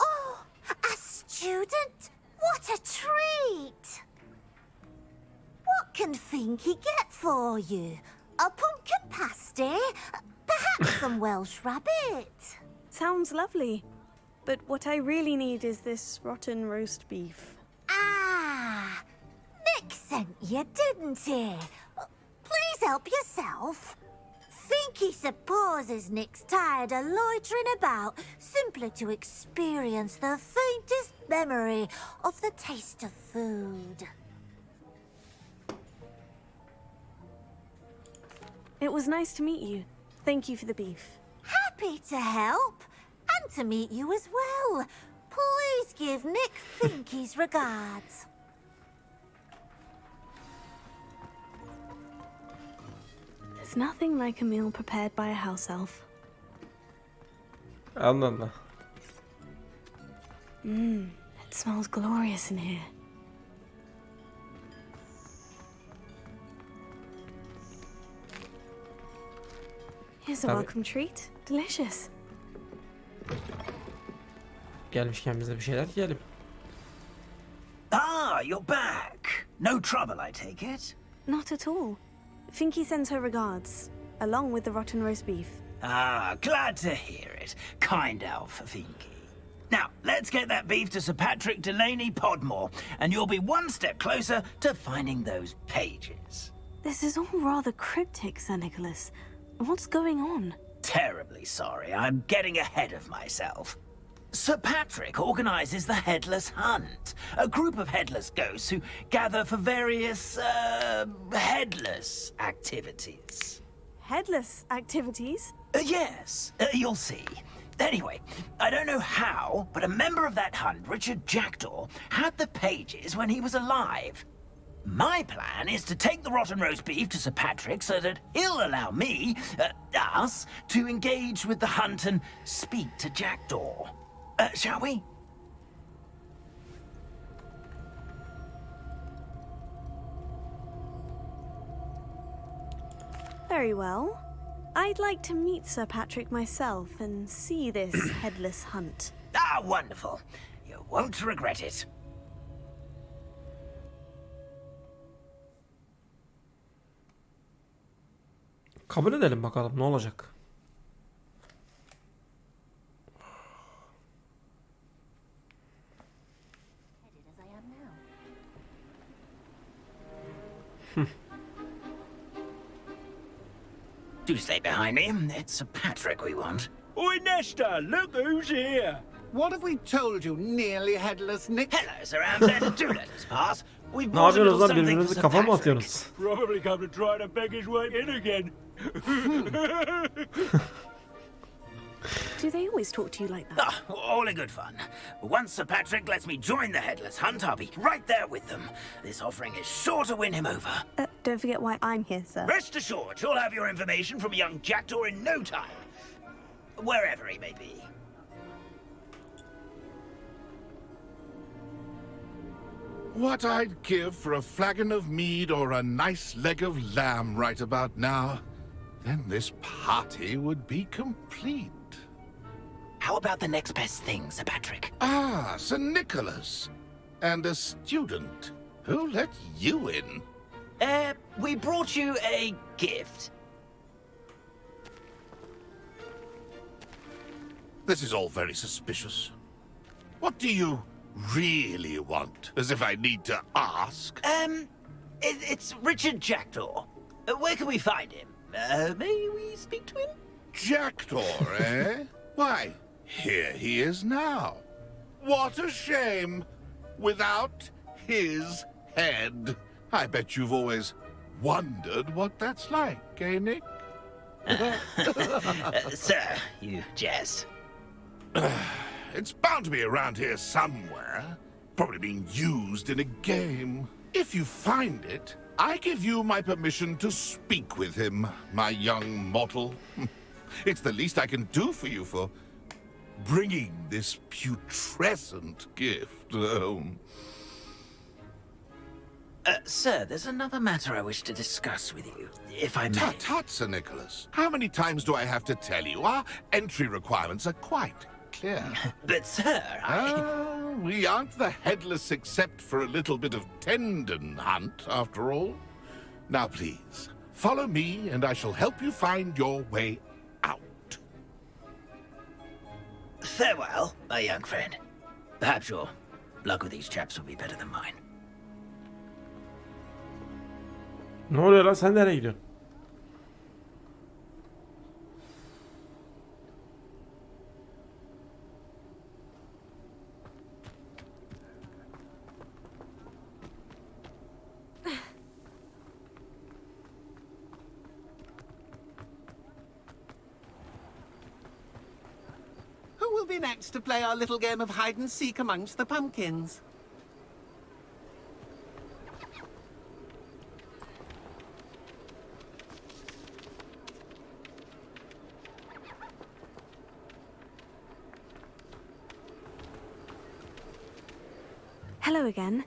Speaker 15: Oh, a student? What a treat! What can Finky get for you? A pumpkin pasty? Perhaps some Welsh rabbit?
Speaker 5: Sounds lovely. But what I really need is this rotten roast beef.
Speaker 15: Ah, Nick sent you, didn't he? Please help yourself. Finky supposes Nick's tired of loitering about simply to experience the faintest memory of the taste of food.
Speaker 5: It was nice to meet you. Thank you for the beef.
Speaker 15: Happy to help. And to meet you as well. Please give Nick Finky's regards.
Speaker 5: There's nothing like a meal prepared by a house elf.
Speaker 1: Allah Allah.
Speaker 5: It smells glorious in here. Here's a
Speaker 1: Tabii.
Speaker 5: welcome treat. Delicious.
Speaker 1: Gelmişken biz de bir şeyler yiyelim.
Speaker 9: Ah, you're back. No trouble, I take it?
Speaker 5: Not at all. Finky sends her regards, along with the rotten roast beef.
Speaker 9: Ah, glad to hear it. Kind elf, Finky. Now, let's get that beef to Sir Patrick Delaney Podmore, and you'll be one step closer to finding those pages.
Speaker 5: This is all rather cryptic, Sir Nicholas. What's going on?
Speaker 9: Terribly sorry, I'm getting ahead of myself. Sir Patrick organizes the Headless Hunt, a group of headless ghosts who gather for various, headless activities.
Speaker 5: Headless activities?
Speaker 9: Yes, you'll see. Anyway, I don't know how, but a member of that hunt, Richard Jackdaw, had the pages when he was alive. My plan is to take the rotten roast beef to Sir Patrick so that he'll allow me, us, to engage with the hunt and speak to Jackdaw. Shall we?
Speaker 5: Very well. I'd like to meet Sir Patrick myself and see this headless hunt.
Speaker 9: Ah, wonderful. You won't regret it.
Speaker 1: Kabul edelim bakalım ne olacak.
Speaker 9: Do stay behind me. It's Sir Patrick we want.
Speaker 10: Oi, Nesta, look who's here.
Speaker 18: What have we told you, nearly headless Nick?
Speaker 9: Hello, Sir Ramsden. Do let us pass. We've
Speaker 1: Ne
Speaker 9: brought a
Speaker 1: yapıyorsunuz
Speaker 9: little
Speaker 1: lan,
Speaker 9: something for
Speaker 1: birbirinizi
Speaker 9: Sir
Speaker 1: kafa mı
Speaker 9: Patrick.
Speaker 1: atıyorsunuz?
Speaker 10: Probably come to try to beg his way in again.
Speaker 5: Do they always talk to you like that?
Speaker 9: Ah, all in good fun. Once Sir Patrick lets me join the Headless Hunt, I'll be right there with them. This offering is sure to win him over.
Speaker 5: Don't forget why I'm here, sir.
Speaker 9: Rest assured, you'll have your information from young Jackdaw in no time. Wherever he may be.
Speaker 19: What I'd give for a flagon of mead or a nice leg of lamb right about now. Then this party would be complete.
Speaker 9: How about the next best thing, Sir Patrick?
Speaker 19: Ah, Sir Nicholas. And a student. Who let you in?
Speaker 9: We brought you a gift.
Speaker 19: This is all very suspicious. What do you really want? As if I need to ask.
Speaker 9: It's Richard Jackdaw. Where can we find him? May we speak to him?
Speaker 19: Jackdaw, eh? Why, here he is now. What a shame. Without his head. I bet you've always wondered what that's like, eh, Nick?
Speaker 9: Sir, you jest.
Speaker 19: It's bound to be around here somewhere. Probably being used in a game. If you find it, I give you my permission to speak with him, my young mortal. It's the least I can do for you for bringing this putrescent gift home.
Speaker 9: Sir, there's another matter I wish to discuss with you, if I may.
Speaker 19: Tut, tut, Sir Nicholas. How many times do I have to tell you? Our entry requirements are quite clear.
Speaker 9: But, sir,
Speaker 19: we aren't the headless except for a little bit of tendon hunt, after all. Now, please, follow me, and I shall help you find your way out.
Speaker 9: Farewell, my young friend. Perhaps your luck with these chaps will be better than mine.
Speaker 1: Ne oluyor lan, sen nereye gidiyorsun?
Speaker 18: you'll be next to play our little game of hide and seek amongst the pumpkins.
Speaker 5: Hello again.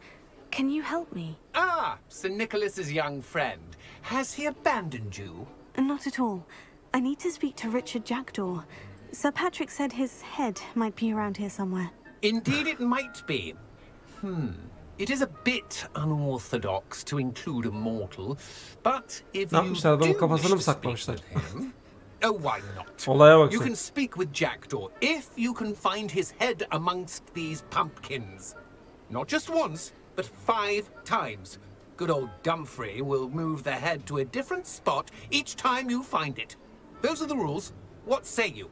Speaker 5: Can you help me?
Speaker 18: Ah, Sir Nicholas's young friend. Has he abandoned you?
Speaker 5: Not at all. I need to speak to Richard Jackdaw. Sir Patrick said his head might be around here somewhere.
Speaker 18: Indeed it might be. It is a bit unorthodox to include a mortal, but if
Speaker 1: Ne
Speaker 18: you
Speaker 1: yapmışlar? Adamın
Speaker 18: do
Speaker 1: kafasını mı
Speaker 18: wish to speak
Speaker 1: saklamışlar?
Speaker 18: with him, oh, why not?
Speaker 1: Olaya bak
Speaker 18: You
Speaker 1: sen.
Speaker 18: can speak with Jackdaw if you can find his head amongst these pumpkins. Not just once, but 5 times. Good old Dumfrey will move the head to a different spot each time you find it. Those are the rules. What say you?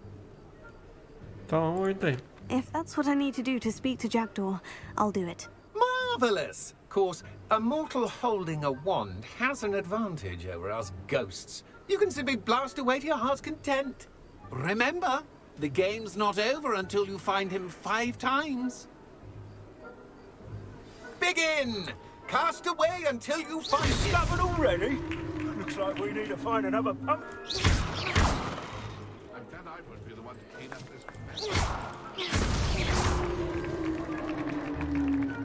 Speaker 1: Tamam, oyundayım.
Speaker 5: If that's what I need to do to speak to Jackdaw, I'll do it.
Speaker 18: Marvelous! Of course, a mortal holding a wand has an advantage over us ghosts. You can simply blast away to your heart's content. Remember, the game's not over until you find him 5 times. Begin! Cast away until you find him.
Speaker 20: Discovered already? Looks like we need to find another pump.
Speaker 19: And then I would be the one to clean up this mess.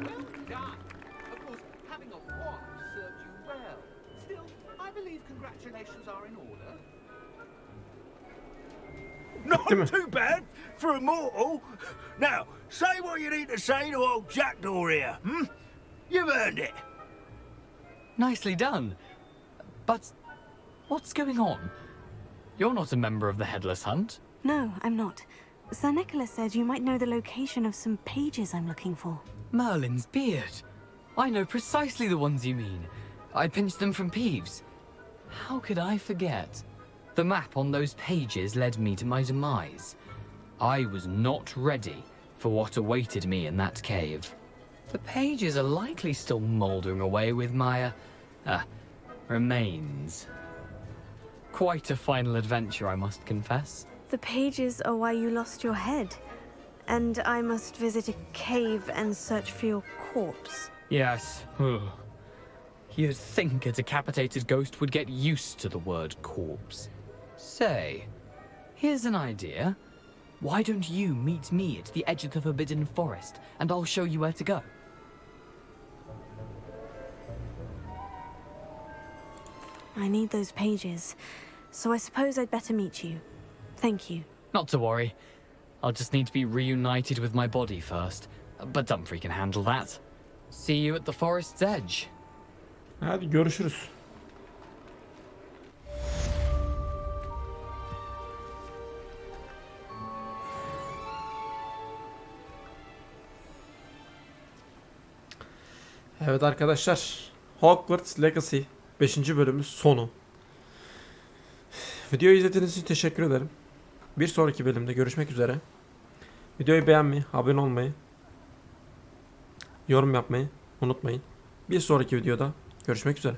Speaker 18: Well done. Of course, having a wand served you well. Still, I believe congratulations are in order.
Speaker 20: Not too bad for a mortal. Now, say what you need to say to old Jackdaw here, You've earned it.
Speaker 14: Nicely done. But what's going on? You're not a member of the Headless Hunt.
Speaker 5: No, I'm not. Sir Nicholas said you might know the location of some pages I'm looking for.
Speaker 14: Merlin's beard. I know precisely the ones you mean. I pinched them from Peeves. How could I forget? The map on those pages led me to my demise. I was not ready for what awaited me in that cave. The pages are likely still mouldering away with my, remains. Quite a final adventure, I must confess.
Speaker 5: The pages are why you lost your head. And I must visit a cave and search for your corpse.
Speaker 14: Yes. You'd think a decapitated ghost would get used to the word corpse. Say, here's an idea. Why don't you meet me at the edge of the Forbidden Forest, and I'll show you where to go?
Speaker 5: I need those pages, so I suppose I'd better meet you. Thank you.
Speaker 14: Not to worry. I'll just need to be reunited with my body first. But Dumfrey can handle that. See you at the forest's edge.
Speaker 1: Hadi görüşürüz. Evet arkadaşlar, Hogwarts Legacy 5. bölümü sonu. Videoyu izlediğiniz için teşekkür ederim. Bir sonraki bölümde görüşmek üzere. Videoyu beğenmeyi, abone olmayı, yorum yapmayı unutmayın. Bir sonraki videoda görüşmek üzere.